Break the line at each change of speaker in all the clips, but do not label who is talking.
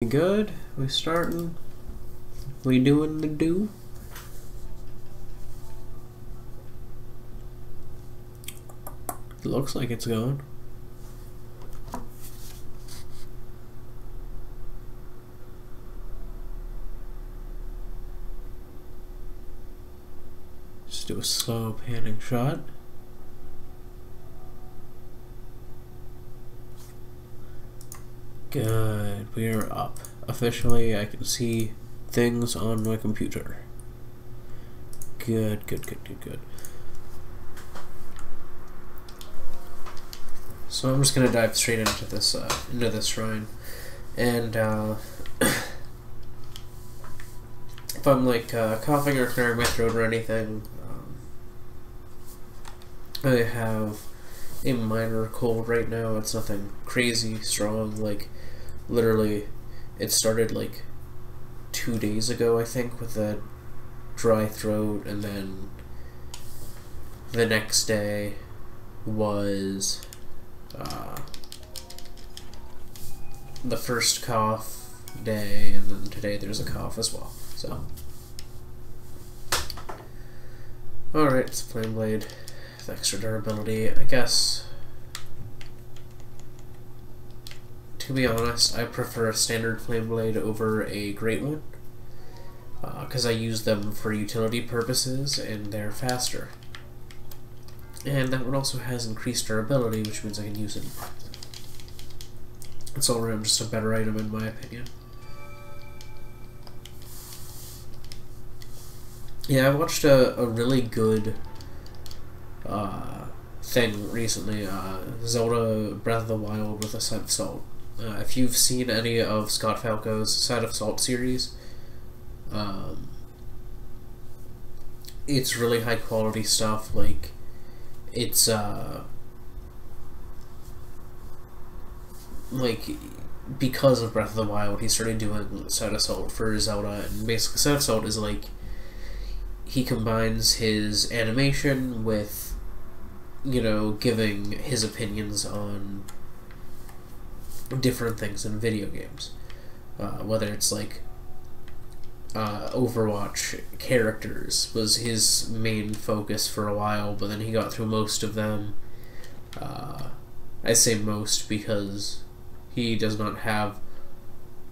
We good? We starting? We doing the do? It looks like it's going. Just do a slow panning shot. Good. We are up. Officially, I can see things on my computer. Good, good, good, good, good. So I'm just gonna dive straight into this shrine, and if I'm like coughing or clearing my throat or anything, I have a minor cold right now. It's nothing crazy strong. Like literally, it started like 2 days ago, I think, with a dry throat, and then the next day was the first cough day, and then today there's a cough as well. So, alright, it's a flame blade with extra durability. I guess, to be honest, I prefer a standard flame blade over a great one, because I use them for utility purposes and they're faster. And that one also has increased durability, which means I can use it. It's all around just a better item in my opinion. Yeah, I watched a really good thing recently, Zelda Breath of the Wild with a Side of Salt. If you've seen any of Scott Falco's Side of Salt series, it's really high quality stuff. Like, it's like, because of Breath of the Wild, he started doing Side of Salt for Zelda, and basically Side of Salt is like, he combines his animation with, you know, giving his opinions on different things in video games. Whether it's like Overwatch characters was his main focus for a while, but then he got through most of them. I say most because he does not have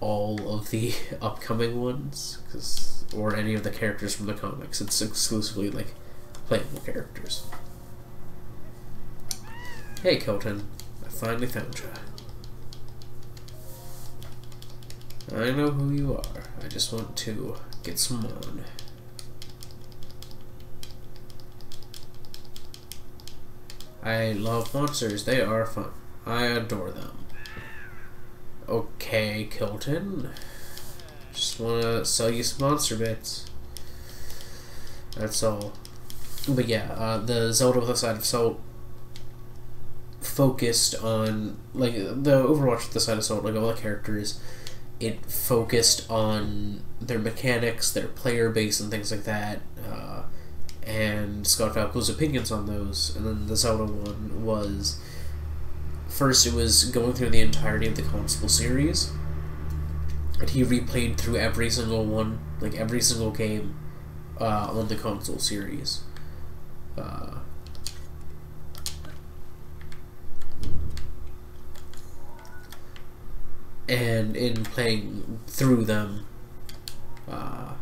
all of the upcoming ones, or any of the characters from the comics. It's exclusively like playable characters. Hey Kelton, I finally found you. I know who you are. I just want to get some on. I love monsters. They are fun. I adore them. Okay, Kilton. Just want to sell you some monster bits. That's all. But yeah, the Zelda with a Side of Salt focused on, like, the Overwatch with the Side of Salt, like all the characters, it focused on their mechanics, their player base, and things like that, and Scott Falco's opinions on those. And then the Zelda one was, first it was going through the entirety of the console series, and he replayed through every single one, like every single game on the console series. And in playing through them, I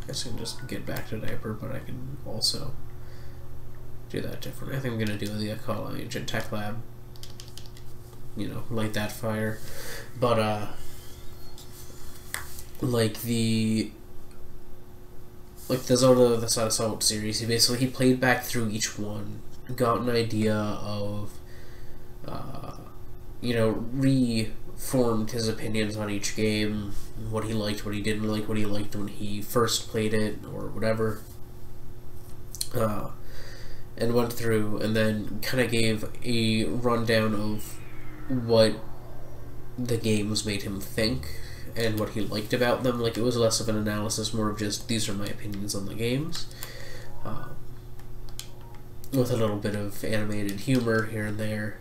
guess I can just get back to diaper, but I can also do that differently. I think I'm going to do the Call Agent Tech Lab, you know, light that fire. But, like the Zelda the Side of Salt series, he played back through each one, got an idea of, you know, reformed his opinions on each game, what he liked, what he didn't like, what he liked when he first played it, or whatever, and went through, and then kind of gave a rundown of what the games made him think, and what he liked about them. Like, it was less of an analysis, more of just, these are my opinions on the games, with a little bit of animated humor here and there.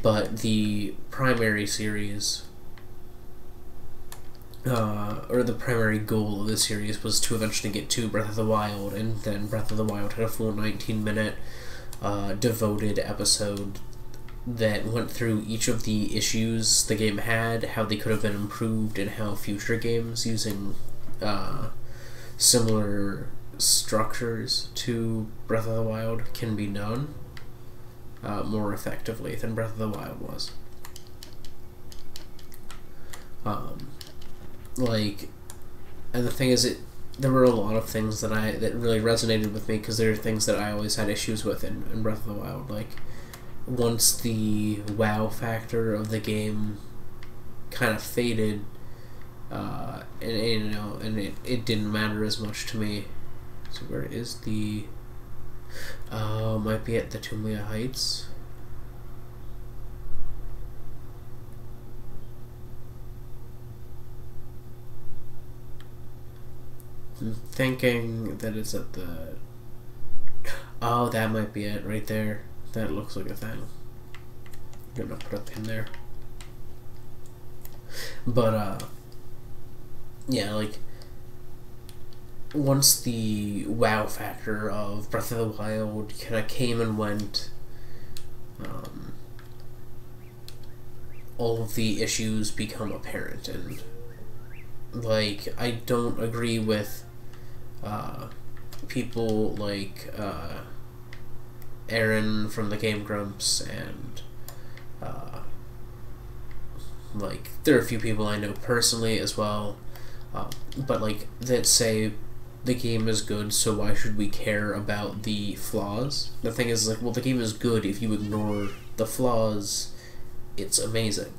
But the primary series or the primary goal of the series was to eventually get to Breath of the Wild, and then Breath of the Wild had a full 19-minute devoted episode that went through each of the issues the game had, how they could have been improved, and how future games using similar structures to Breath of the Wild can be done more effectively than Breath of the Wild was. And the thing is, there were a lot of things that really resonated with me, because there are things that I always had issues with in Breath of the Wild. Like, once the wow factor of the game kind of faded, and it didn't matter as much to me. So where is the? Might be at the Tumlia Heights. I'm thinking that it's at the... Oh, that might be it right there. That looks like a thing. I'm gonna put a pin there. But, yeah, like, once the wow factor of Breath of the Wild kind of came and went, all of the issues become apparent, and like, I don't agree with people like Aaron from the Game Grumps, and like, there are a few people I know personally as well, but like, that say the game is good, so why should we care about the flaws? The thing is, like, well, the game is good. If you ignore the flaws, it's amazing.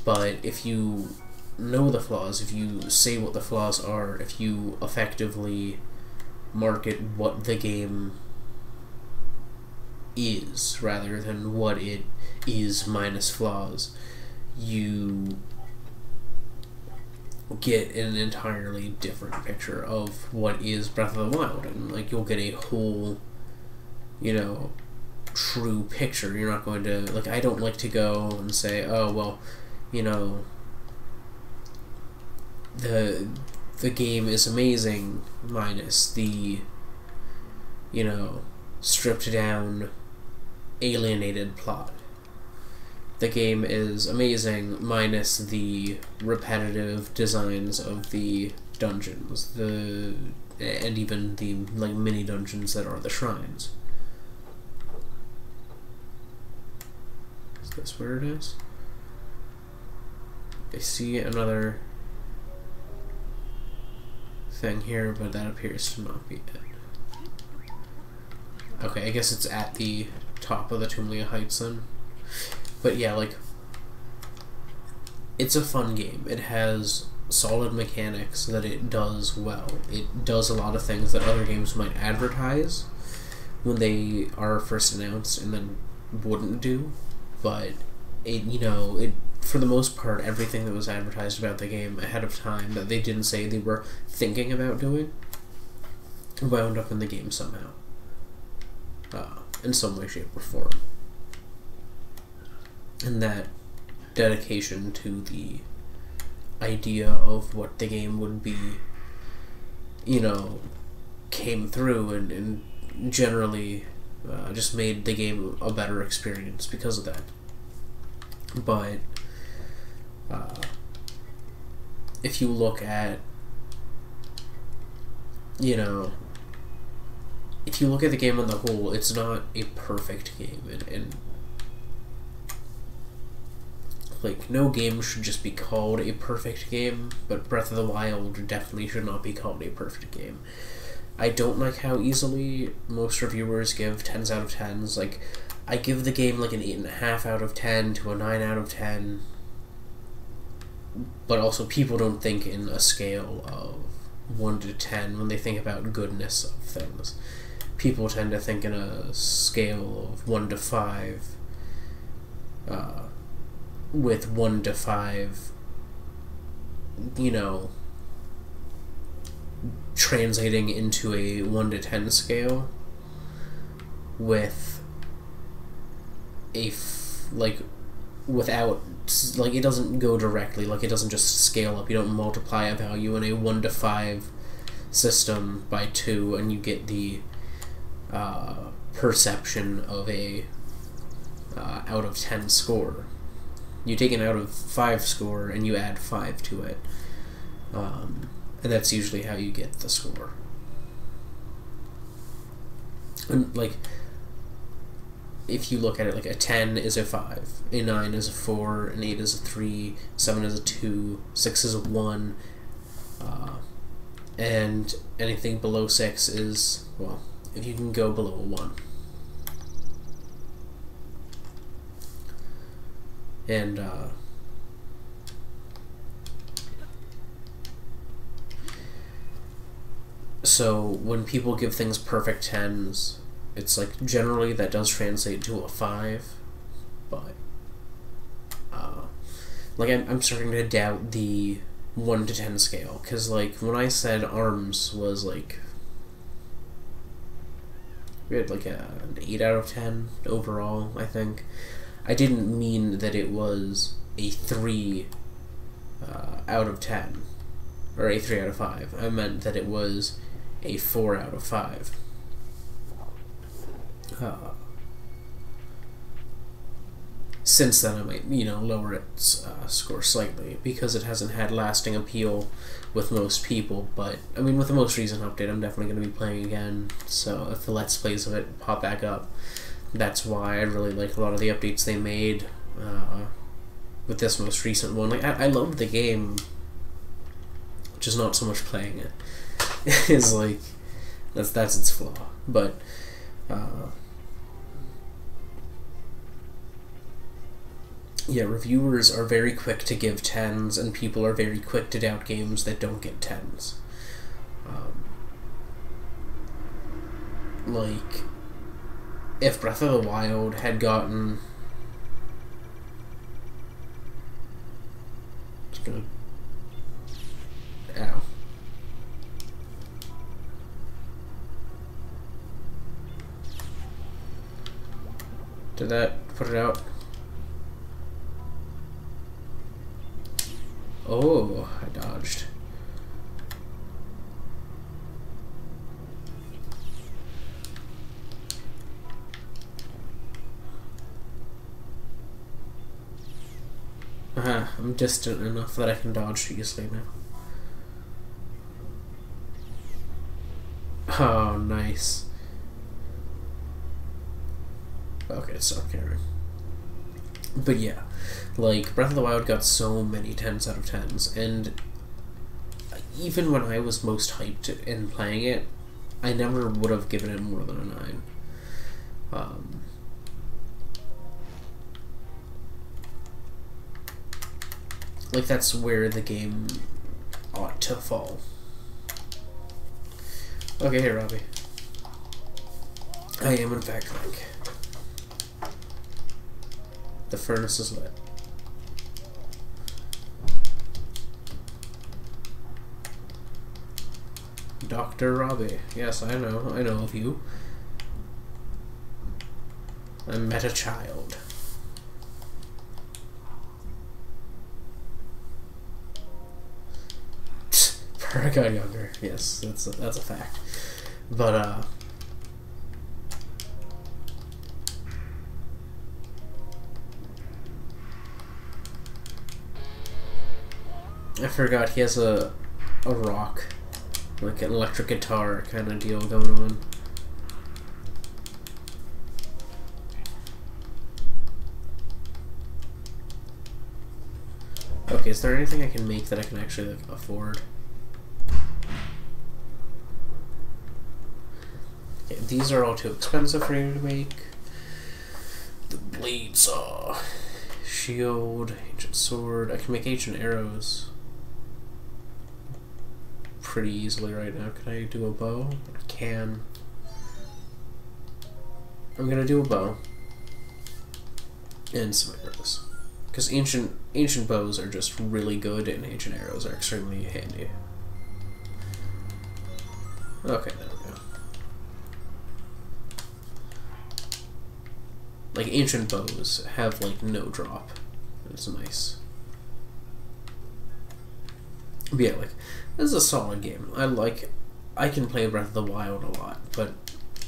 But if you know the flaws, if you say what the flaws are, if you effectively market what the game is rather than what it is minus flaws, you get an entirely different picture of what is Breath of the Wild, and like, you'll get a whole, true picture. You're not going to, like, I don't like to go and say, oh, well, the game is amazing minus the, stripped down, alienated plot. The game is amazing minus the repetitive designs of the dungeons, and even the, like, mini dungeons that are the shrines. Is this where it is? I see another thing here, but that appears to not be it. Okay, I guess it's at the top of the Tumlia Heights then. But yeah, like, it's a fun game. It has solid mechanics that it does well. It does a lot of things that other games might advertise when they are first announced and then wouldn't do. But it for the most part, everything that was advertised about the game ahead of time that they didn't say they were thinking about doing wound up in the game somehow, in some way, shape, or form. And that dedication to the idea of what the game would be, came through, and generally just made the game a better experience because of that. But if you look at, if you look at the game on the whole, it's not a perfect game, and like, no game should just be called a perfect game, but Breath of the Wild definitely should not be called a perfect game. I don't like how easily most reviewers give 10s out of 10s. Like, I give the game like an 8.5 out of 10 to a 9 out of 10, but also people don't think in a scale of 1 to 10 when they think about goodness of things. People tend to think in a scale of 1 to 5, with 1 to 5, translating into a 1 to 10 scale, with a without, like, it doesn't go directly, like, it doesn't just scale up. You don't multiply a value in a 1 to 5 system by 2 and you get the perception of a out of 10 score. You take an out of 5 score and you add 5 to it, and that's usually how you get the score. And, like, if you look at it, like, a 10 is a 5, a 9 is a 4, an 8 is a 3, 7 is a 2, 6 is a 1, and anything below 6 is, well, if you can go below a 1. And, so when people give things perfect 10s, it's like generally that does translate to a 5, but like I'm starting to doubt the 1 to 10 scale, because like when I said ARMS was like, we had like an 8 out of 10 overall, I think. I didn't mean that it was a 3 out of 10 or a 3 out of 5. I meant that it was a 4 out of 5. Since then, I might, lower its score slightly, because it hasn't had lasting appeal with most people, but, I mean, with the most recent update, I'm definitely going to be playing again, so if the Let's Plays of it pop back up, that's why I really like a lot of the updates they made with this most recent one. Like, I love the game, just not so much playing it. Is like, that's its flaw, but, yeah, reviewers are very quick to give 10s, and people are very quick to doubt games that don't get 10s. Like, if Breath of the Wild had gotten... Just gonna... Ow. Did that put it out? Oh, I dodged. I'm distant enough that I can dodge easily now. Oh, nice. Okay, stop caring. But yeah, like, Breath of the Wild got so many 10s out of 10s, and even when I was most hyped in playing it, I never would have given it more than a 9. Like, that's where the game ought to fall. Okay, hey, Robbie. I am, in fact, like... The furnace is lit. Dr. Robbie. Yes, I know of you. I met a child. I got younger. Yes, that's a fact. But I forgot he has a rock, like an electric guitar kind of deal going on. Okay, is there anything I can make that I can actually, like, afford? Okay, these are all too expensive for you to make. The blade saw, shield, ancient sword. I can make ancient arrows pretty easily right now. Can I do a bow? I can. I'm gonna do a bow and some arrows, because ancient bows are just really good, and ancient arrows are extremely handy. Okay, there we go. Like, ancient bows have, like, no drop, It's nice. But yeah, like, this is a solid game. I can play Breath of the Wild a lot, but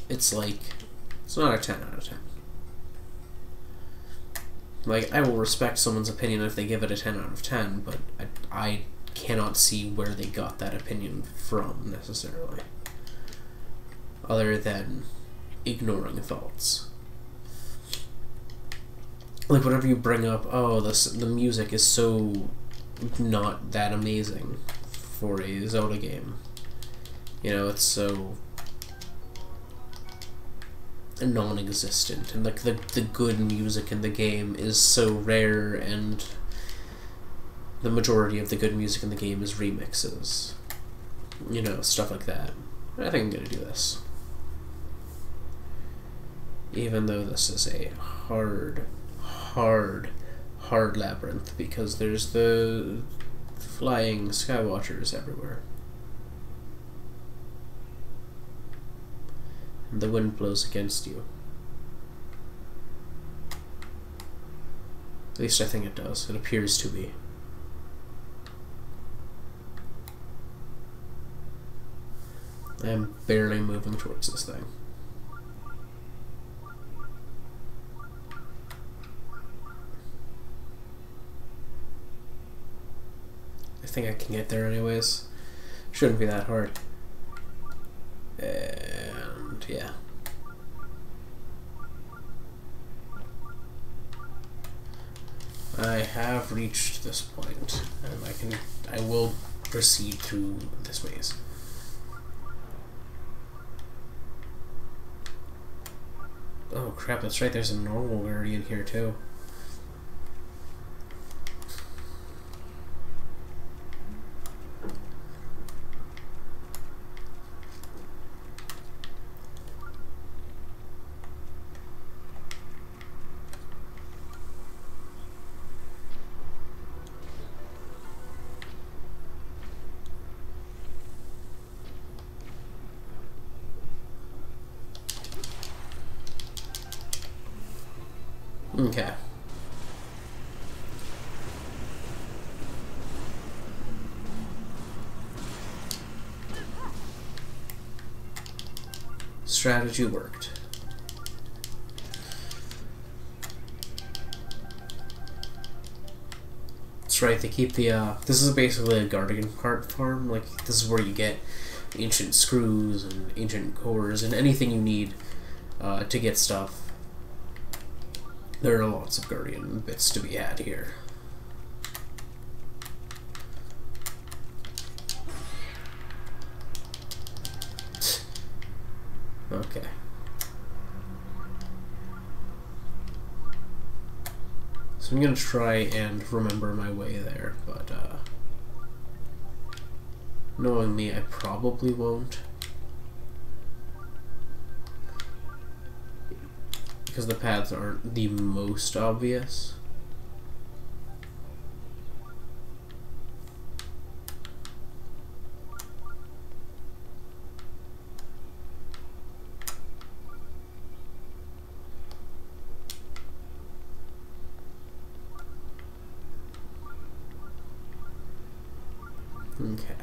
it's like, it's not a 10 out of 10. Like, I will respect someone's opinion if they give it a 10 out of 10, but I cannot see where they got that opinion from, necessarily. Other than ignoring thoughts. Like, whenever you bring up, oh, the music is so not that amazing for a Zelda game. You know, it's so non-existent, and like the good music in the game is so rare, and the majority of the good music in the game is remixes. You know, stuff like that. I think I'm gonna do this. Even though this is a hard labyrinth, because there's the flying skywatchers everywhere. And the wind blows against you. At least I think it does. It appears to be. I am barely moving towards this thing. I think I can get there anyways. Shouldn't be that hard. And yeah. I have reached this point, and I will proceed through this maze. Oh crap, that's right, there's a normal guardian here too. Okay. Strategy worked. That's right, they keep the, this is basically a guardian part farm. Like, this is where you get ancient screws and ancient cores and anything you need to get stuff. There are lots of guardian bits to be had here. Okay. So I'm gonna try and remember my way there, but knowing me, I probably won't. Because the paths aren't the most obvious. Okay.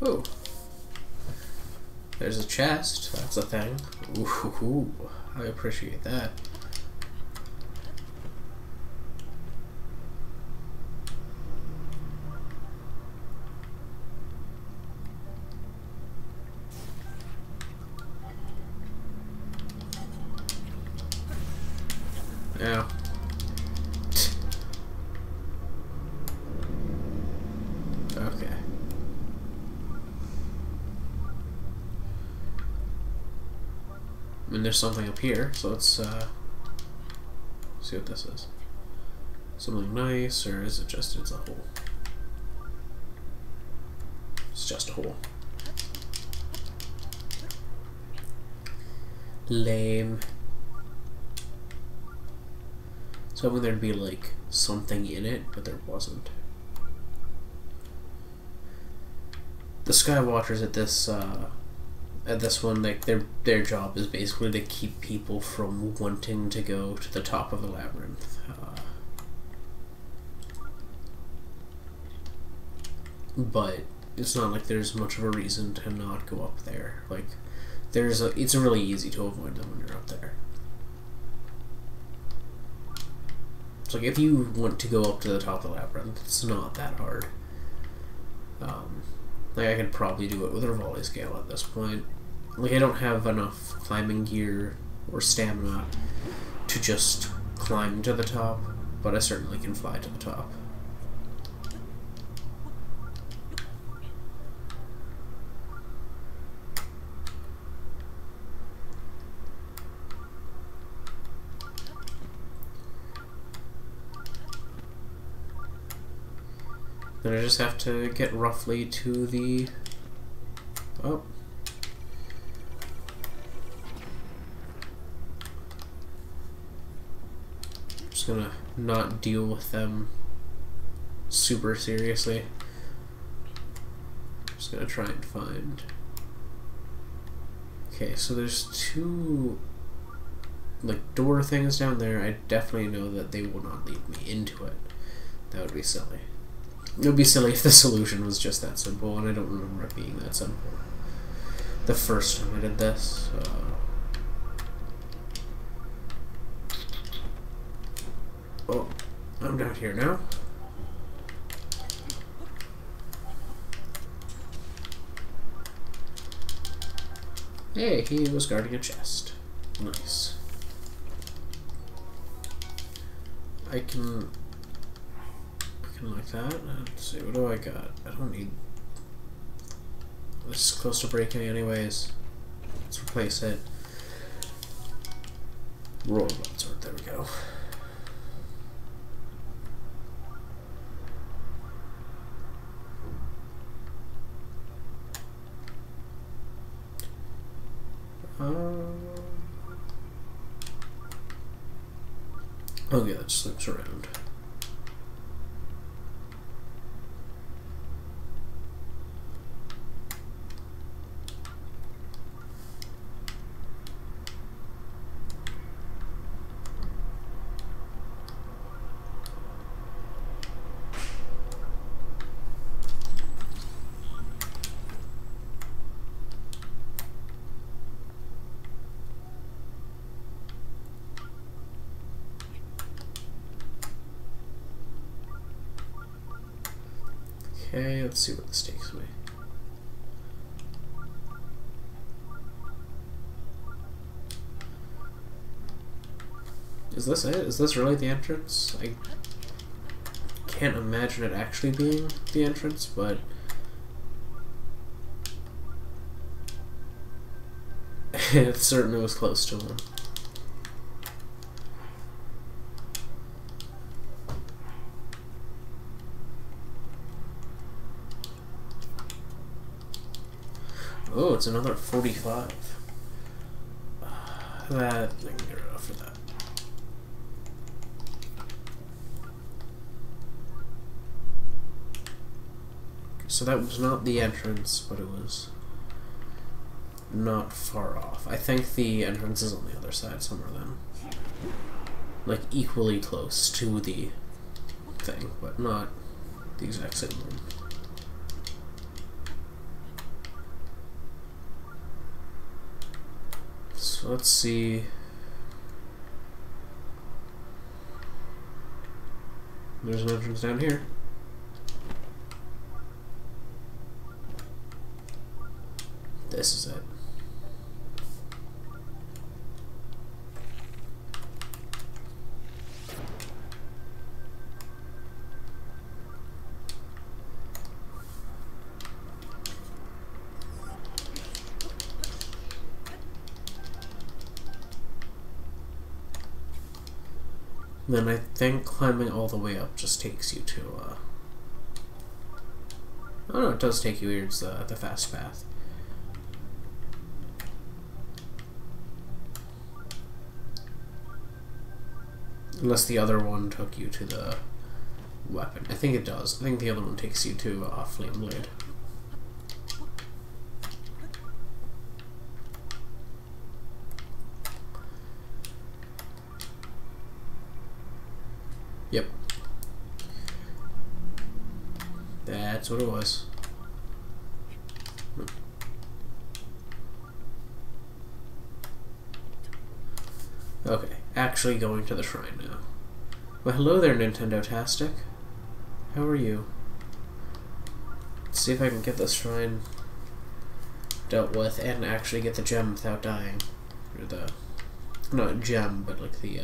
Ooh. There's a chest. That's a thing. Ooh, I appreciate that. Yeah. Okay. I mean, there's something up here, so let's see what this is. Something nice, or is it just it's a hole? It's just a hole. Lame. So I mean there'd be like something in it, but there wasn't. The Skywatchers at this one, like their job is basically to keep people from wanting to go to the top of the labyrinth. But it's not like there's much of a reason to not go up there. Like, it's really easy to avoid them when you're up there. It's like, if you want to go up to the top of the labyrinth, it's not that hard. Like, I could probably do it with a volley scale at this point. Like, I don't have enough climbing gear or stamina to just climb to the top, but I certainly can fly to the top. Then I just have to get roughly to the... Oh. I'm just gonna not deal with them super seriously. I'm just gonna try and find... Okay, so there's two... like, door things down there. I definitely know that they will not lead me into it. That would be silly. It would be silly if the solution was just that simple, and I don't remember it being that simple the first time I did this. Oh, I'm down here now. Hey, he was guarding a chest. Nice. I can like that. Let's see, what do I got? I don't need... This is close to breaking anyways. Let's replace it. Roll sword, there we go. Oh yeah, that just loops around. Okay, let's see what this takes me. Is this it? Is this really the entrance? I can't imagine it actually being the entrance, but... it certainly was close to one. Oh, it's another 45. That, I can get rid of for that. So that was not the entrance, but it was not far off. I think the entrance is on the other side somewhere then. Like, equally close to the thing, but not the exact same one. So let's see. There's an entrance down here. This is it. Then I think climbing all the way up just takes you to, Oh no, it does take you here. It's the fast path. Unless the other one took you to the weapon. I think it does. I think the other one takes you to Flame Blade. Yep. That's what it was. Okay, actually going to the shrine now. Well, hello there, Nintendo-tastic. How are you? Let's see if I can get this shrine dealt with and actually get the gem without dying. Or the... not gem, but like the,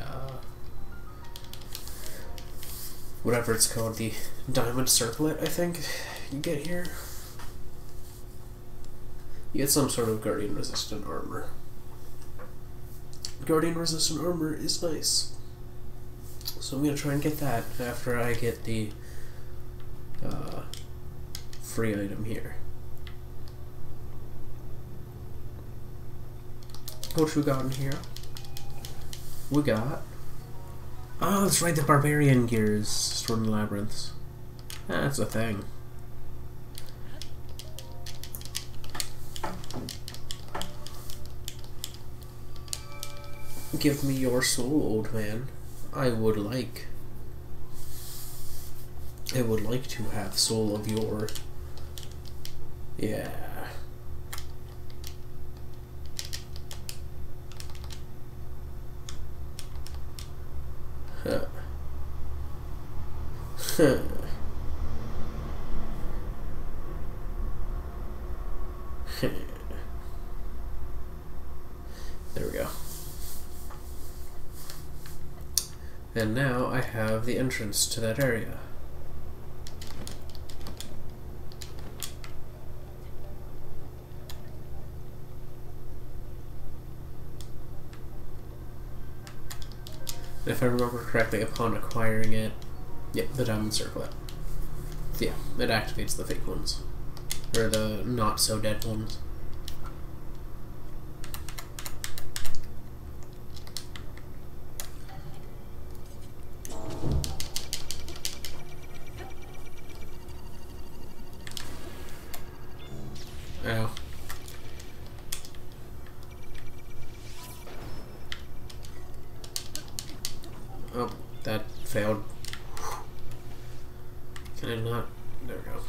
whatever it's called, the diamond circlet, I think, you get here. You get some sort of guardian-resistant armor. Guardian-resistant armor is nice. So I'm going to try and get that after I get the free item here. What we got in here? We got... oh, that's right, the barbarian gears stored in labyrinths. That's a thing. Give me your soul, old man. I would like to have soul of your... yeah. Huh. Huh. There we go. And now I have the entrance to that area. If I remember correctly, upon acquiring it, yep, the diamond circlet. Yeah, it activates the fake ones. Or the not-so-dead ones. Ow. Oh, that failed. Can I not? There we go.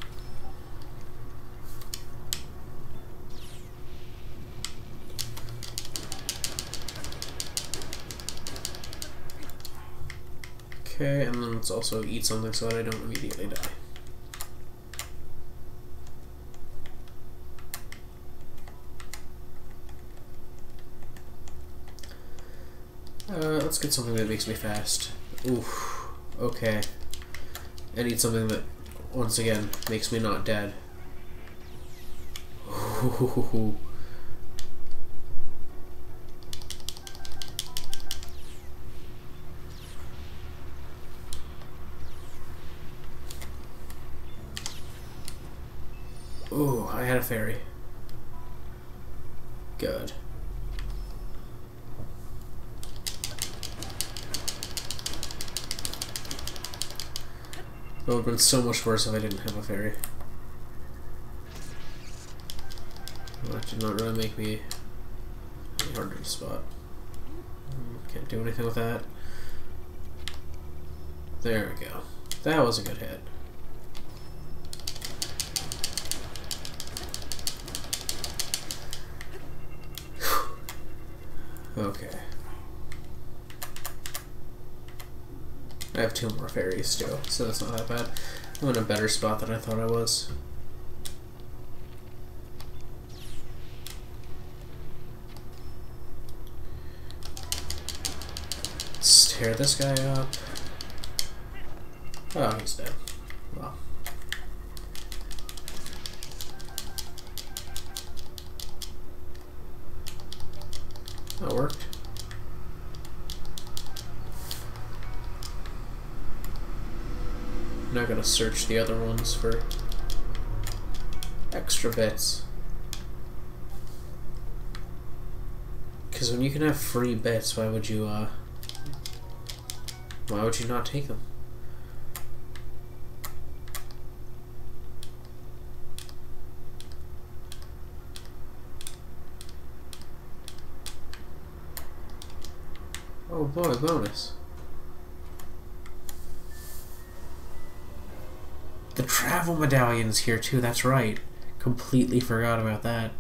Okay, and then let's also eat something so that I don't immediately die. Let's get something that makes me fast. Oof. Okay. I need something that, once again, makes me not dead. Ooh. Ooh, I had a fairy. Good. It would have been so much worse if I didn't have a fairy. Well, that did not really make me any harder to spot. Can't do anything with that. There we go. That was a good hit. Okay. I have 2 more fairies still, so that's not that bad. I'm in a better spot than I thought I was. Let's tear this guy up. Oh, he's dead. Well. That worked. I'm not gonna search the other ones for extra bits. Because when you can have free bits, why would you not take them? Oh boy, bonus. The travel medallion's here too, that's right. Completely forgot about that.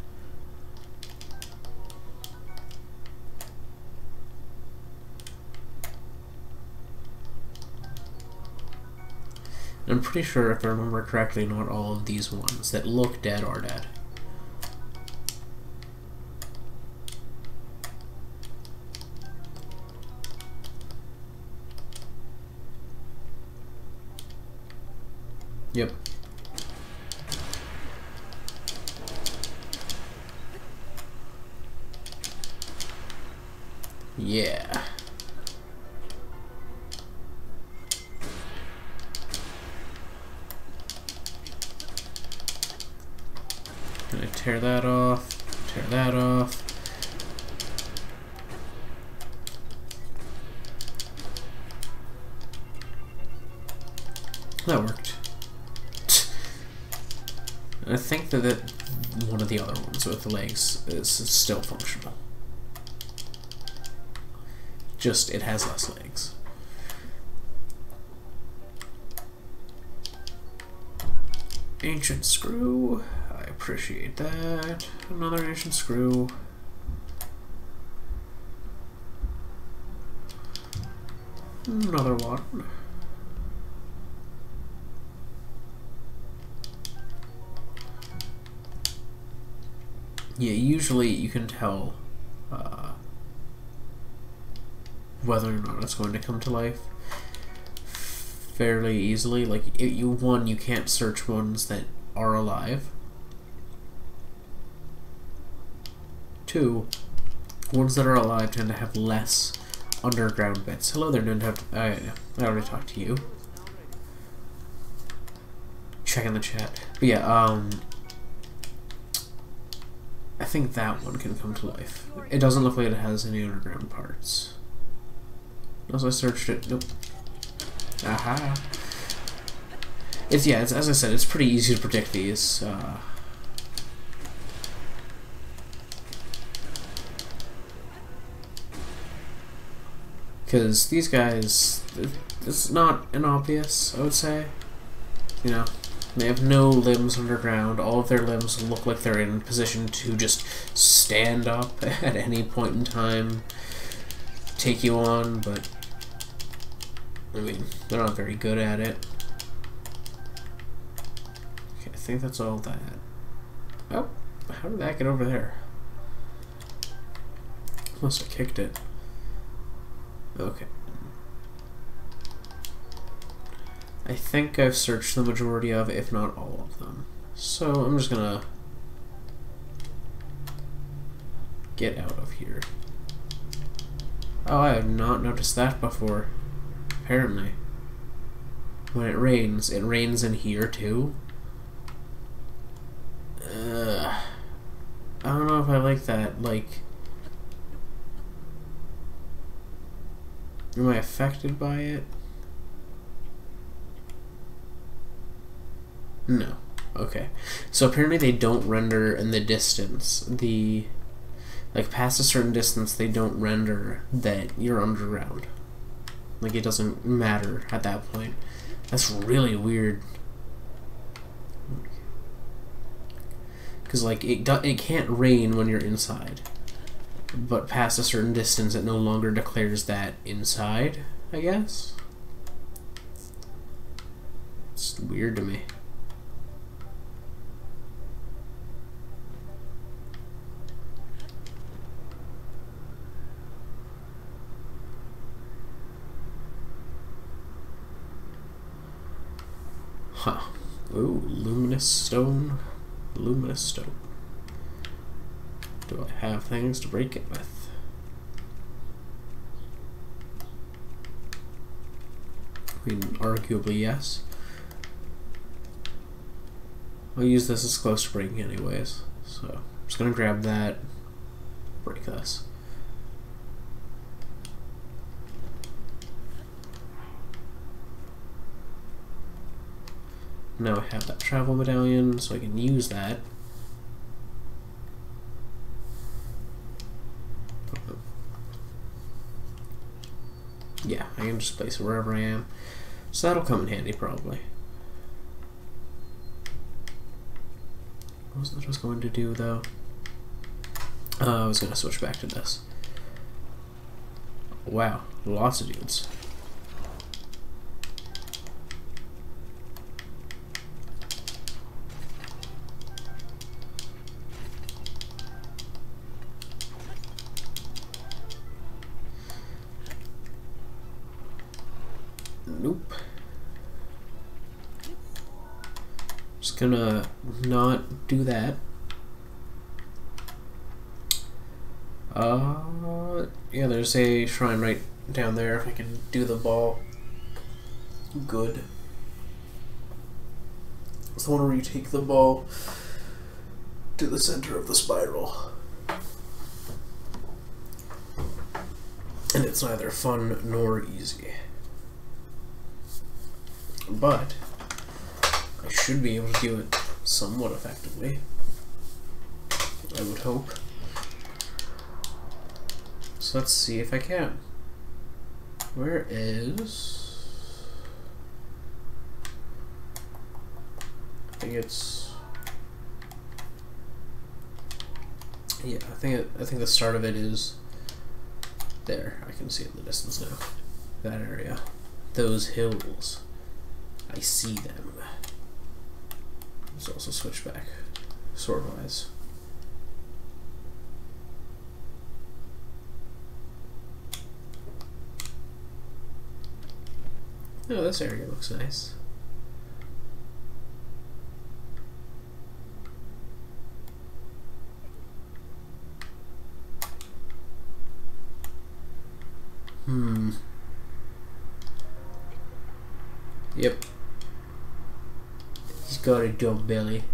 I'm pretty sure, if I remember correctly, not all of these ones that look dead are dead. Yep. Yeah. Gonna tear that off, tear that off. That worked. I think that one of the other ones with the legs is still functional. Just it has less legs. Ancient screw. I appreciate that. Another ancient screw. Another one. Yeah, usually you can tell whether or not it's going to come to life fairly easily. Like, you can't search ones that are alive. 2, ones that are alive tend to have less underground bits. Hello there, I already talked to you. Checking the chat. But yeah, I think that one can come to life. It doesn't look like it has any underground parts. As I searched it, nope. Aha. It's as I said, it's pretty easy to predict these. Because these guys, it's not an obvious, I would say. You know, they have no limbs underground. All of their limbs look like they're in position to just stand up at any point in time, take you on, but I mean, they're not very good at it. Okay, I think that's all that. Oh, how did that get over there? Must have kicked it. Okay. I think I've searched the majority of, if not all of them. So I'm just gonna get out of here. Oh, I have not noticed that before. Apparently. When it rains in here too. I don't know if I like that. Like, am I affected by it? No. Okay. So apparently they don't render in the distance. Like, past a certain distance, they don't render that you're underground. Like, it doesn't matter at that point. That's really weird. Because, like, it can't rain when you're inside. But past a certain distance, it no longer declares that inside, I guess? It's weird to me. Huh. Ooh, luminous stone. Luminous stone. Do I have things to break it with? I mean, arguably yes. I'll use this as close to breaking anyways. So I'm just gonna grab that, break this. Now I have that travel medallion, so I can use that. Yeah, I can just place it wherever I am. So that'll come in handy, probably. What was that I was going to do, though? I was going to switch back to this. Wow, lots of dudes. Nope. Just gonna not do that. Yeah, there's a shrine right down there. If I can do the ball. Good. It's the one where you take the ball to the center of the spiral. And it's neither fun nor easy. But I should be able to do it somewhat effectively. I would hope. So let's see if I can. Where is... I think it's... Yeah, I think the start of it is there. I can see it in the distance now. That area. Those hills. I see them. Let's also switch back, sword-wise. Oh, this area looks nice. Yep. He's got a dumb belly.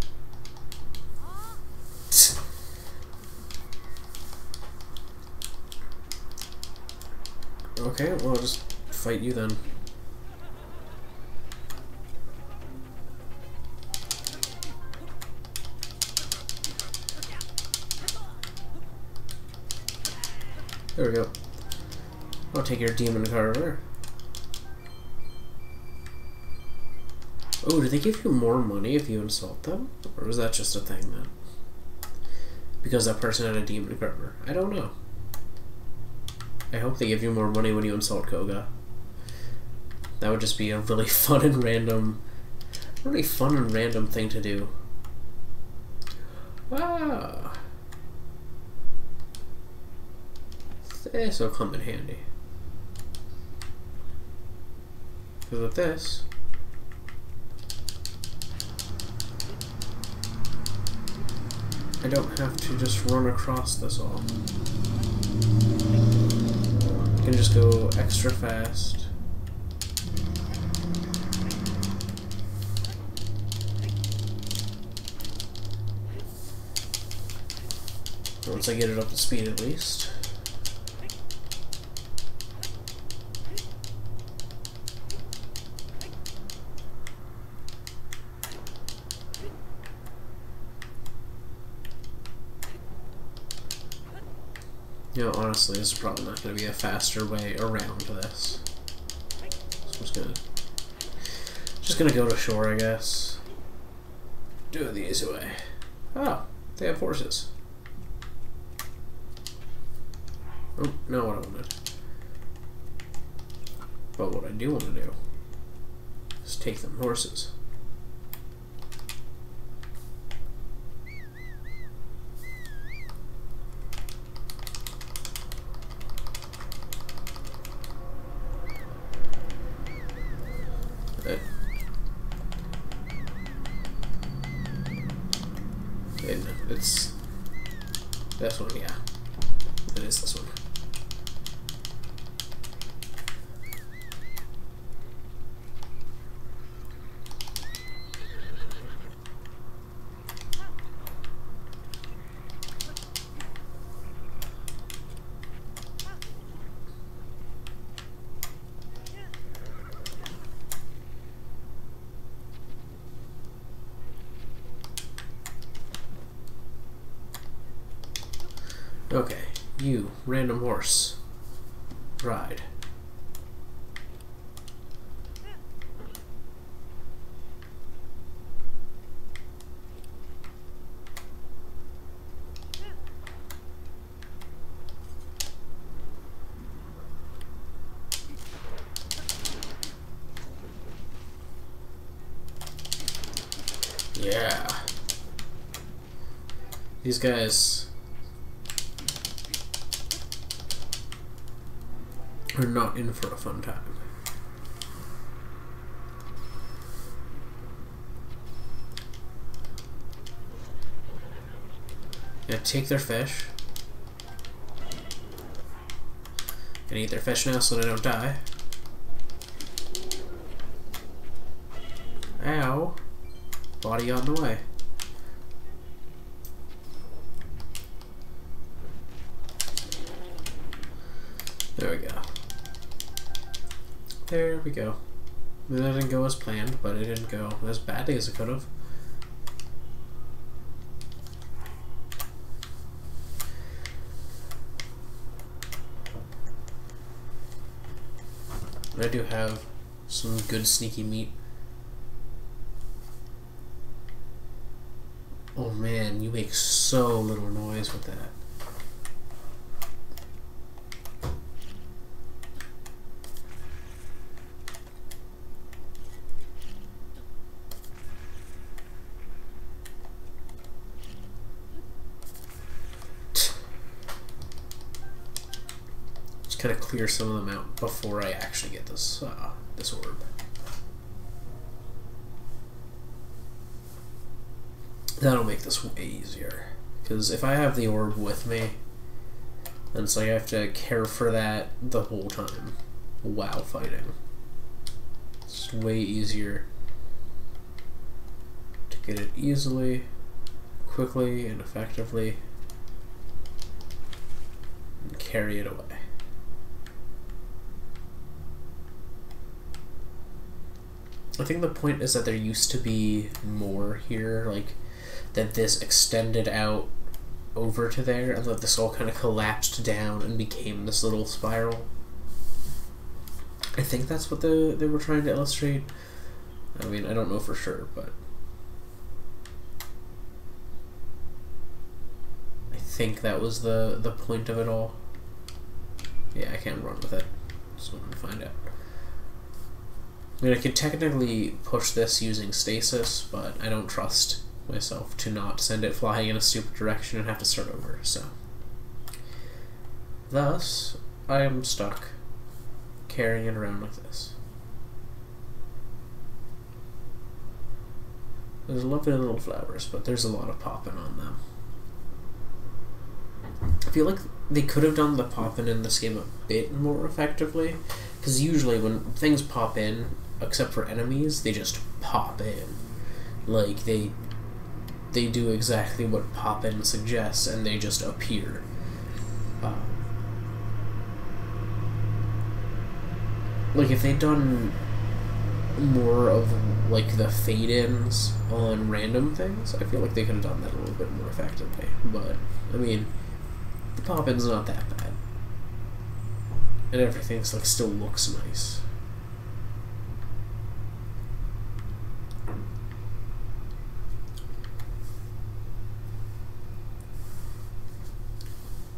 Okay, well, I'll just fight you then. There we go. I'll take your demon carver. Oh, do they give you more money if you insult them? Or was that just a thing then? Because that person had a demon carver. I don't know. I hope they give you more money when you insult Koga. That would just be a really fun and random thing to do. Wow. This will come in handy. Because with this, I don't have to just run across this all. I can just go extra fast. Once I get it up to speed at least. You know, honestly, this is probably not going to be a faster way around to this. So I'm just gonna go to shore, I guess. Do it the easy way. Oh, they have horses. Oh, not what I wanted. But what I do want to do is take them horses. It's this one, yeah. It is this one. Okay, you, random horse. Ride. Yeah. These guys are not in for a fun time. Yeah, take their fish. And eat their fish now so they don't die. Ow. Body got in the way. There we go. There we go. That didn't go as planned, but it didn't go as badly as it could have. I do have some good sneaky meat. Oh man, you make so little noise with that. Just kind of clear some of them out before I actually get this this orb. That'll make this way easier. Because if I have the orb with me, then it's like I have to care for that the whole time while fighting. It's way easier to get it easily, quickly, and effectively, and carry it away. I think the point is that there used to be more here, like that this extended out over to there, and that this all kind of collapsed down and became this little spiral. I think that's what they were trying to illustrate. I mean, I don't know for sure, but I think that was the point of it all. Yeah, I can't run with it, so I'm gonna find out. I mean, I could technically push this using stasis, but I don't trust myself to not send it flying in a stupid direction and have to start over, so. Thus, I am stuck carrying it around like this. There's lovely little flowers, but there's a lot of popping on them. I feel like they could have done the popping in this game a bit more effectively, because usually when things pop in, except for enemies, they just pop in. Like, they do exactly what pop-in suggests, and they just appear. Like, if they'd done more of, like, the fade-ins on random things, I feel like they could have done that a little bit more effectively. But, I mean, the pop-in's not that bad. And everything's, like, still looks nice.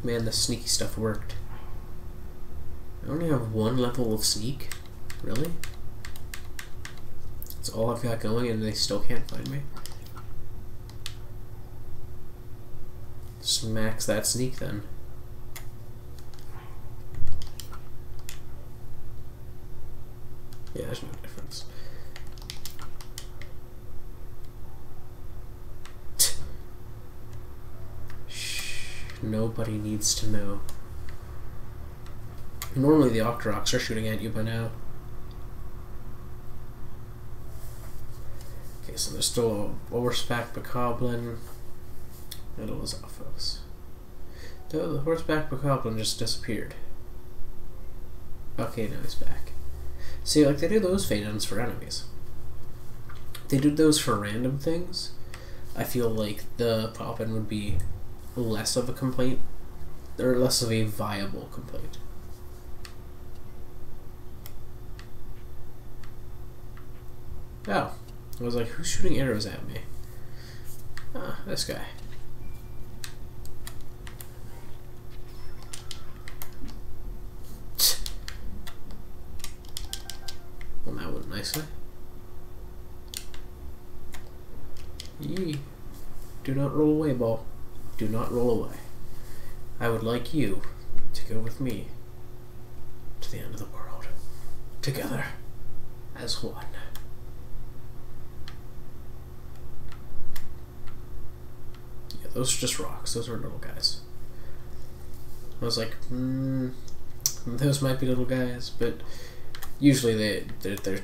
Man, the sneaky stuff worked. I only have one level of sneak? Really? That's all I've got going and they still can't find me? Just max that sneak then. Yeah, there's no difference. Nobody needs to know. Normally the Octoroks are shooting at you by now. Okay, so there's still a horseback bokoblin and a Lazaphos. The horseback bokoblin just disappeared. Okay, now he's back. See, like, they do those fade-ins for enemies. They did those for random things. I feel like the pop-in would be less of a complaint, or less of a viable complaint. Oh, I was like, who's shooting arrows at me? Ah, this guy. Well, that went nicely. Yee. Do not roll away, ball. Do not roll away. I would like you to go with me to the end of the world. Together. As one. Yeah, those are just rocks. Those are little guys. I was like, those might be little guys, but usually they're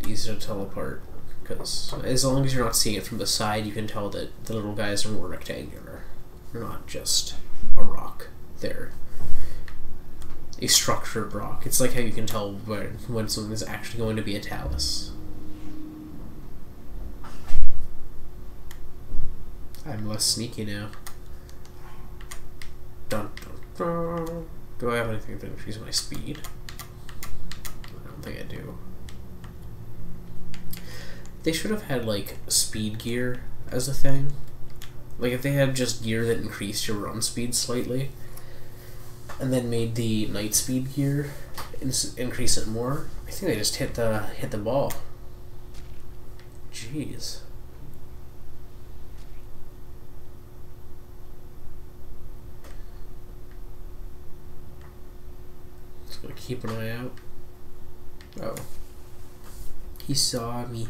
easy to tell apart. Because as long as you're not seeing it from the side, you can tell that the little guys are more rectangular. They're not just a rock. They're a structured rock. It's like how you can tell when something is actually going to be a talus. I'm less sneaky now. Dun, dun, dun. Do I have anything to increase my speed? I don't think I do. They should have had, like, speed gear as a thing. Like, if they had just gear that increased your run speed slightly, and then made the night speed gear increase it more, I think they just hit the ball. Jeez. Just gonna keep an eye out. Oh. He saw me.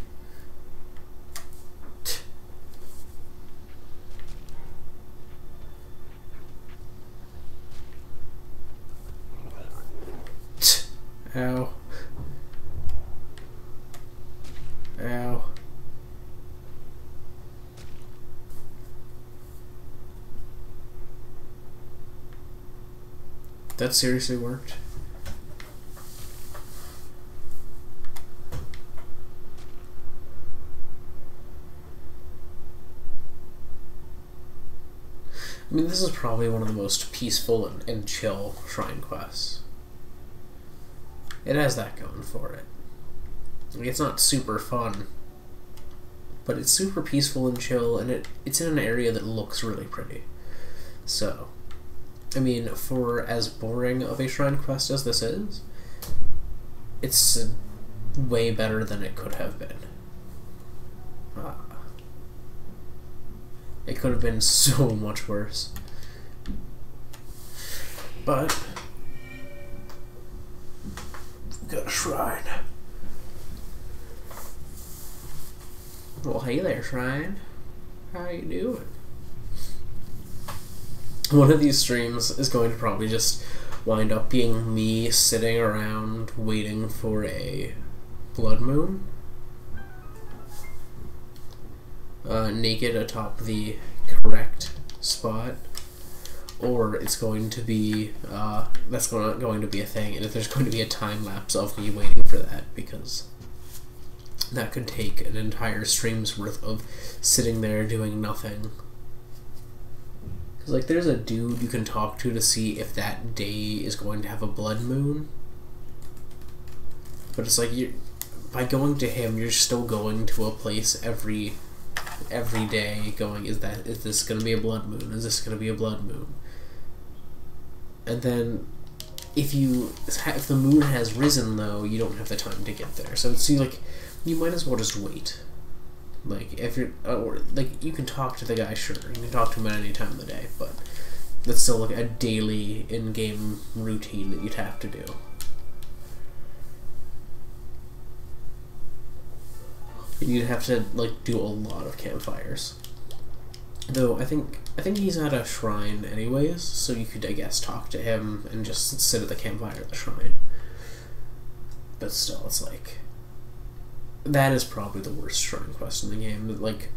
Ow. Ow. That seriously worked? I mean, this is probably one of the most peaceful and chill shrine quests. It has that going for it. Like, it's not super fun, but it's super peaceful and chill, and it's in an area that looks really pretty. So, I mean, for as boring of a shrine quest as this is, it's way better than it could have been. It could have been so much worse. But got a shrine. Well, hey there, shrine. How you doing? One of these streams is going to probably just wind up being me sitting around waiting for a blood moon. Naked atop the correct spot. Or it's going to be, that's going to be a thing, and if there's going to be a time lapse of me waiting for that, because that could take an entire stream's worth of sitting there doing nothing. Because, like, there's a dude you can talk to see if that day is going to have a blood moon. But it's like, by going to him, you're still going to a place every day going, is this going to be a blood moon? Is this going to be a blood moon? And then, if the moon has risen, though, you don't have the time to get there. So it's like, you might as well just wait. Like, if you're, or, like, you can talk to the guy, sure. You can talk to him at any time of the day, but that's still, like, a daily in-game routine that you'd have to do. You'd have to, like, do a lot of campfires. Though, I think he's at a shrine anyways, so you could, I guess, talk to him and just sit at the campfire at the shrine. But still, it's like, that is probably the worst shrine quest in the game. Like,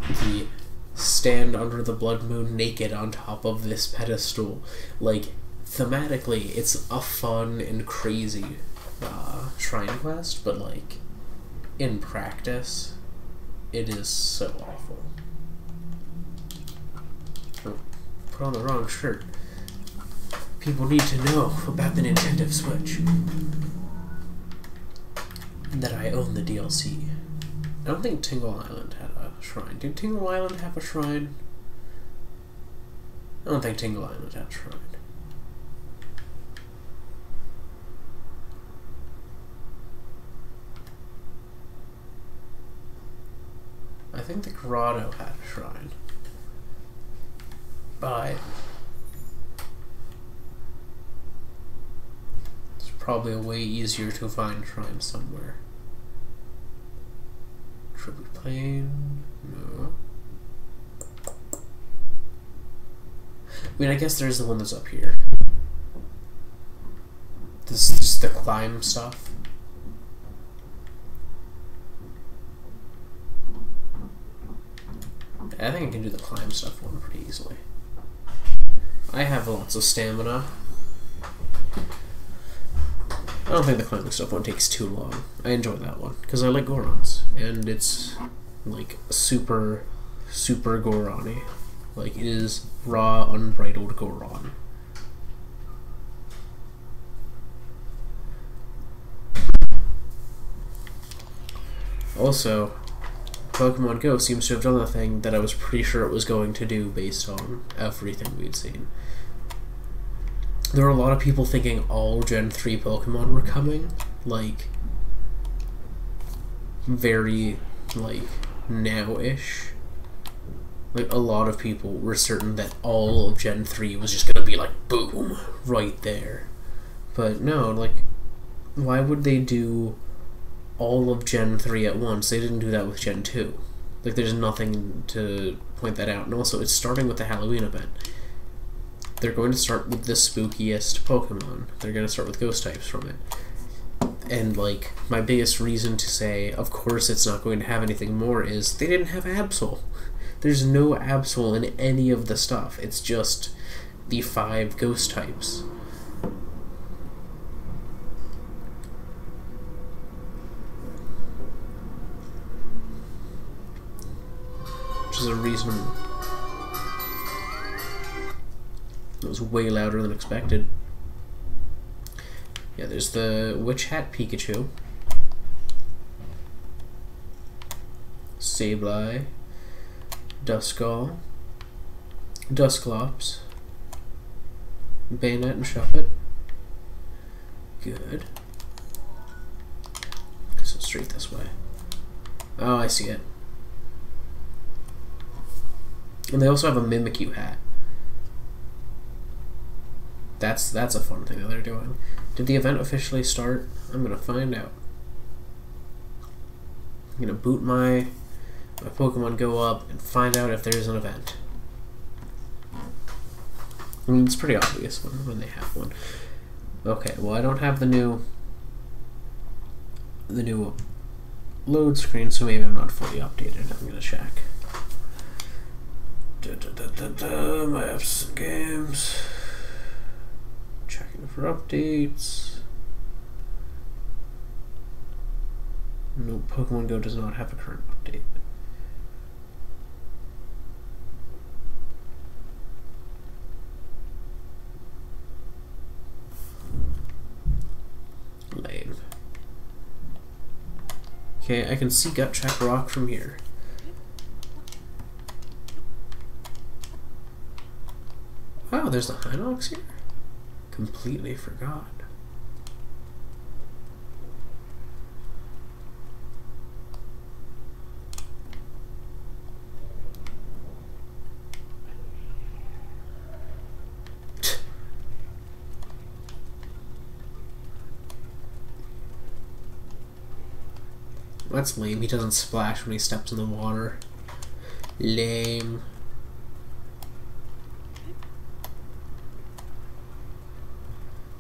the stand under the blood moon naked on top of this pedestal. Like, thematically, it's a fun and crazy shrine quest, but, like, in practice, it is so awful. Oh, put on the wrong shirt. People need to know about the Nintendo Switch. That I own the DLC. I don't think Tingle Island had a shrine. Did Tingle Island have a shrine? I don't think Tingle Island had a shrine. I think the Grotto had a shrine. But it's probably a way easier to find shrine somewhere. Tribute Plain? No. I mean, I guess there's the one that's up here. This is just the climb stuff. I think I can do the climb stuff one pretty easily. I have lots of stamina. I don't think the climbing stuff one takes too long. I enjoy that one, because I like Gorons, and it's, like, super Goron-y. Like, it is raw, unbridled Goron. Also, Pokemon Go seems to have done the thing that I was pretty sure it was going to do based on everything we'd seen. There were a lot of people thinking all Gen 3 Pokemon were coming, like, very, like, now-ish. Like, a lot of people were certain that all of Gen 3 was just gonna be like, boom, right there. But no, like, why would they do all of Gen 3 at once? They didn't do that with Gen 2. Like, there's nothing to point that out. And also, it's starting with the Halloween event. They're going to start with the spookiest Pokemon. They're going to start with ghost types from it. And, like, my biggest reason to say, of course it's not going to have anything more is they didn't have Absol. There's no Absol in any of the stuff. It's just the 5 ghost types. Which is a reason. It was way louder than expected. Yeah, there's the Witch Hat Pikachu. Sableye. Duskull. Dusclops. Bayonet and Shuffet. Good. So straight this way. Oh, I see it. And they also have a Mimikyu hat. That's a fun thing that they're doing. Did the event officially start? I'm gonna find out. I'm gonna boot my Pokemon Go up and find out if there's an event. I mean, it's pretty obvious when they have one. Okay, well, I don't have the new load screen, so maybe I'm not fully updated. I'm gonna check. My apps and games. Checking for updates. No, Pokemon Go does not have a current update. Lame. Okay, I can see Gut Check Rock from here. Wow, there's the Hinox here? Completely forgot. That's lame. He doesn't splash when he steps in the water. Lame.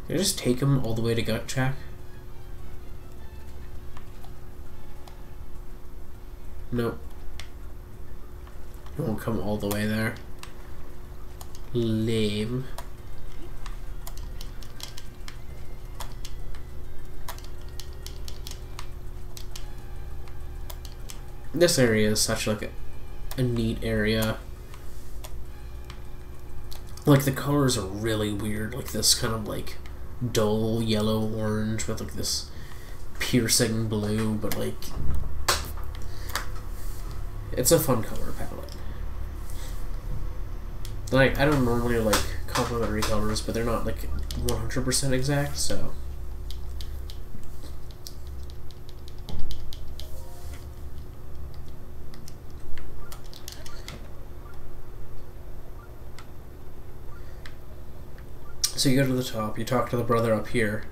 Can I just take him all the way to Gut Check? Nope. He won't come all the way there. Lame. This area is such like a neat area. Like, the colors are really weird. Like, this kind of, like, dull yellow-orange with, like, this piercing blue, but, like, it's a fun color palette. Like, I don't normally like complementary colors, but they're not, like, 100% exact, so... So you go to the top, you talk to the brother up here.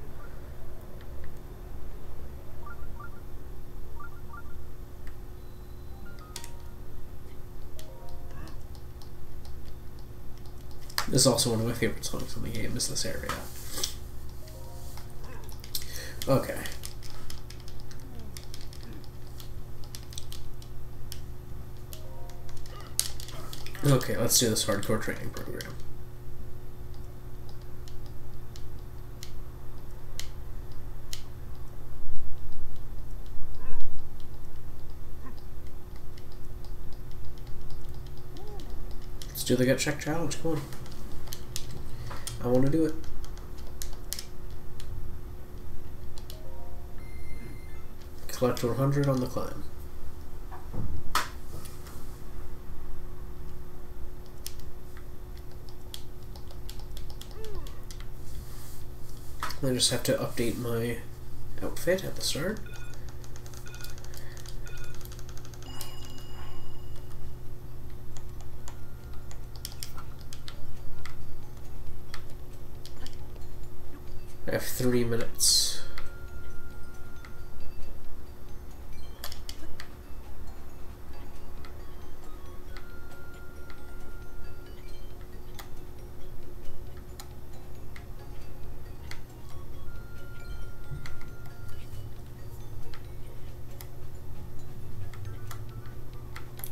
This is also one of my favorite songs in the game, is this area. Okay. Okay, let's do this hardcore training program. Let's do the gut check challenge, come on. I want to do it. Collect 100 on the climb. I just have to update my outfit at the start. I have 3 minutes.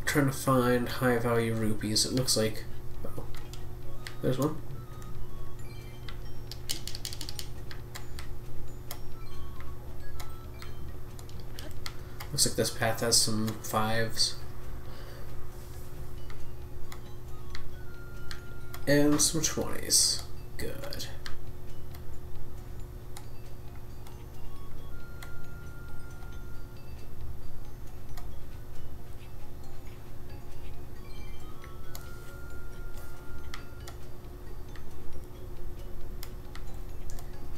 Trying to find high value rupees. It looks like, oh, there's one. Looks like this path has some 5s. And some 20s. Good.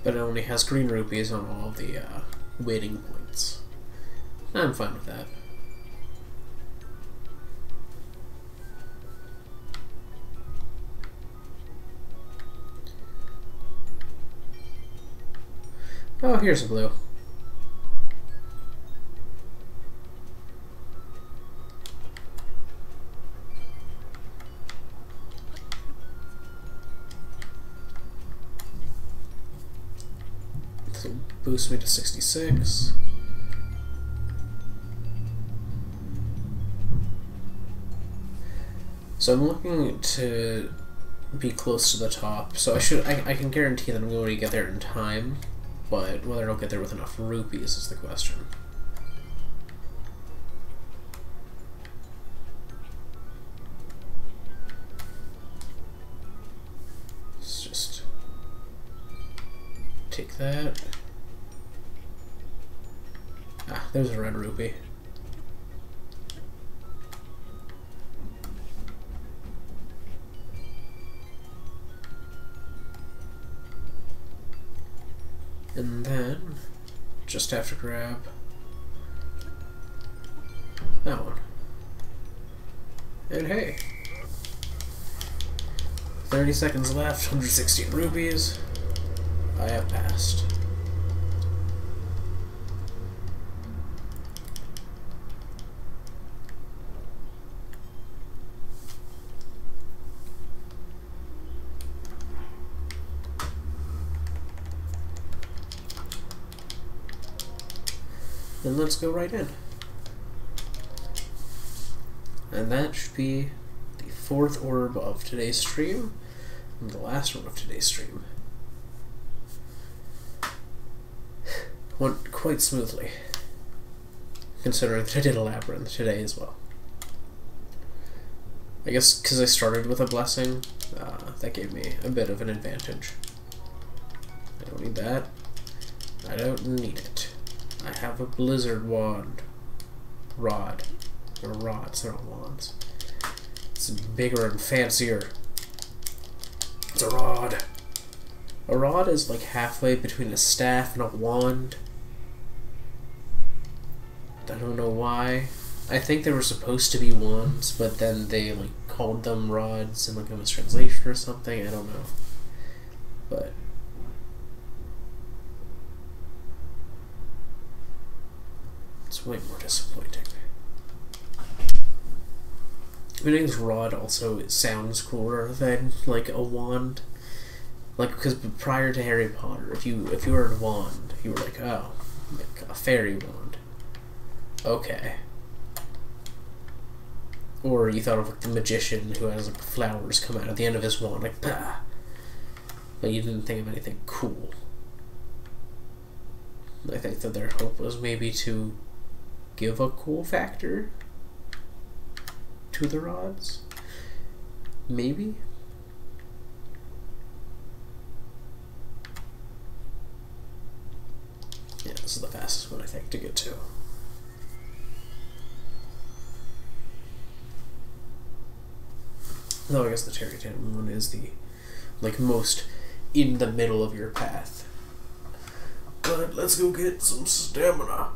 But it only has green rupees on all of the waiting points. I'm fine with that. Oh, here's a blue. This will boost me to 66. So I'm looking to be close to the top, so I can guarantee that I'm going to get there in time, but whether I'll get there with enough rupees is the question. Let's just take that. Ah, there's a red rupee. And then, just have to grab that one. And hey, 30 seconds left, 116 rupees. I have passed. Then let's go right in. And that should be the 4th orb of today's stream, and the last one of today's stream. Went quite smoothly, considering that I did a labyrinth today as well. I guess because I started with a blessing, That gave me a bit of an advantage. I don't need that. I don't need it. I have a blizzard wand. Rod. Or rods, they're not wands. It's bigger and fancier. It's a rod. A rod is like halfway between a staff and a wand. I don't know why. I think they were supposed to be wands, but then they like called them rods in like a mistranslation or something. I don't know. But it's way more disappointing. Meaning's rod also it sounds cooler than like a wand. Like because prior to Harry Potter, if you were a wand, you were like, oh, like a fairy wand. Okay. Or you thought of like the magician who has like flowers come out at the end of his wand, like bah. But you didn't think of anything cool. I think that their hope was maybe to give a cool factor to the rods. Maybe. Yeah, this is the fastest one I think to get to. Though I guess the Terry Tan one is the like most in the middle of your path. But let's go get some stamina.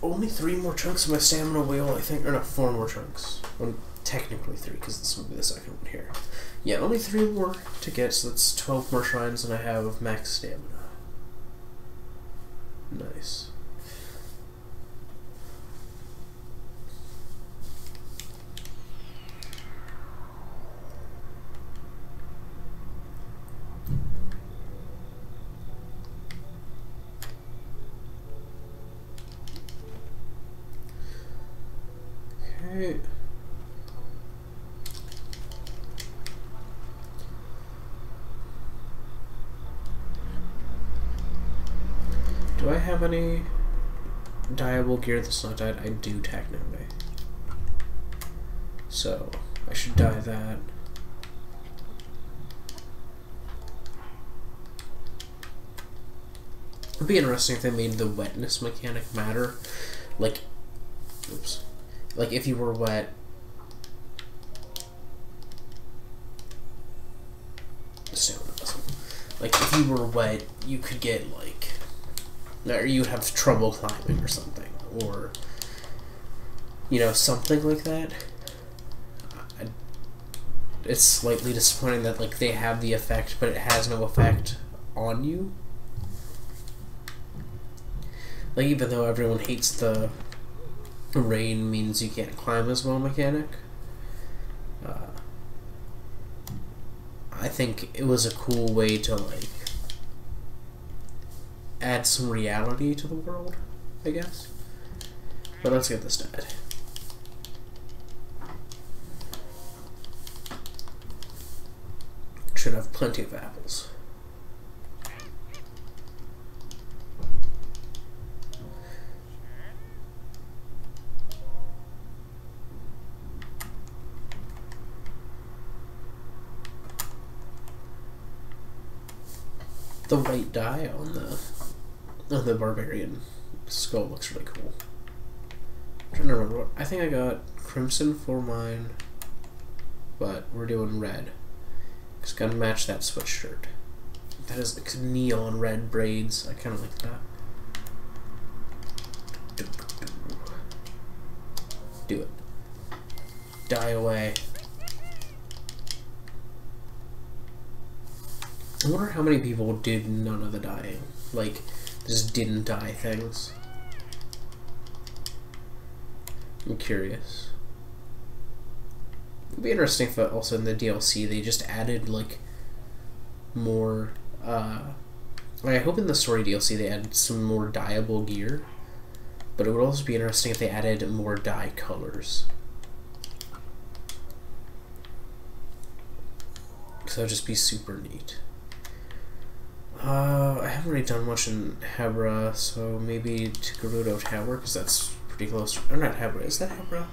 Only 3 more chunks of my stamina wheel, I think. Or no, 4 more chunks. Well, technically 3, because this will be the second one here. Yeah, only 3 more to get, so that's 12 more shrines, and I have max stamina. Nice. Okay. Do I have any dyeable gear that's not dyed? I do technically. So, I should dye that. It'd be interesting if they made the wetness mechanic matter. Like, oops. Like, if you were wet... Like, if you were wet, you could get, like... Or you'd have trouble climbing or something. Or, you know, something like that. It's slightly disappointing that, like, they have the effect, but it has no effect on you. Like, even though everyone hates the rain means you can't climb as well mechanic, I think it was a cool way to, like, add some reality to the world, I guess. But let's get this dyed. Should have plenty of apples. The white dye on the barbarian skull looks really cool. I'm trying to remember what I think I got crimson for mine, but we're doing red. Just gotta match that sweatshirt. That is like neon red braids. I kind of like that. Do it. Die away. I wonder how many people did none of the dyeing. Like, just didn't dye things. I'm curious. It'd be interesting if also in the DLC they just added, like, more, like, I hope in the story DLC they added some more dyeable gear. But it would also be interesting if they added more dye colors. Because that would just be super neat. I haven't really done much in Hebra, so maybe to Gerudo Tower, because that's pretty close. Or not Hebra, is that Hebra?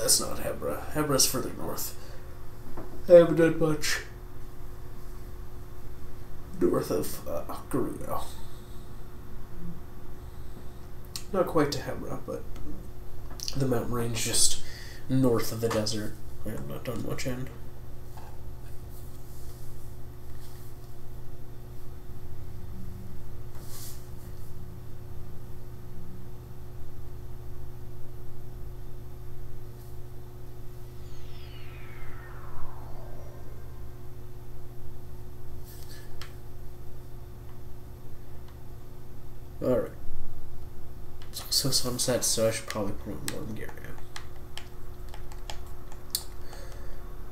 That's not Hebra. Hebra's further north. I haven't done much north of Gerudo. Not quite to Hebra, but the mountain range just north of the desert. I have not done much in. Alright. It's also sunset, so I should probably put on warm gear now.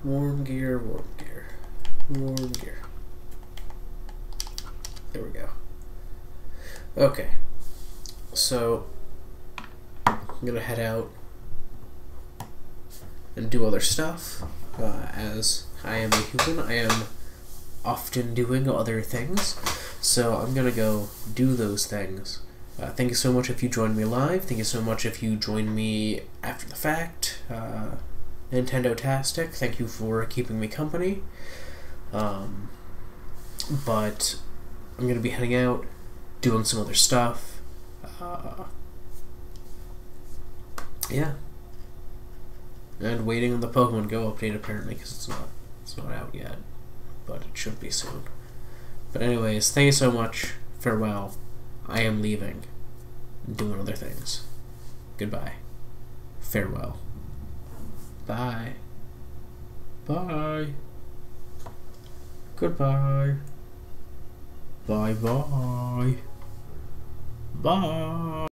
Warm gear, warm gear, warm gear. There we go. Okay. So, I'm gonna head out and do other stuff. As I am a human, I am often doing other things. So I'm gonna go do those things. Thank you so much if you joined me live. Thank you so much if you joined me after the fact. Nintendo-tastic. Thank you for keeping me company. But I'm gonna be heading out, doing some other stuff. Yeah. And waiting on the Pokemon Go update apparently, because it's not out yet, but it should be soon. But anyways, thank you so much. Farewell. I am leaving. Doing other things. Goodbye. Farewell. Bye. Bye. Goodbye. Bye bye. Bye.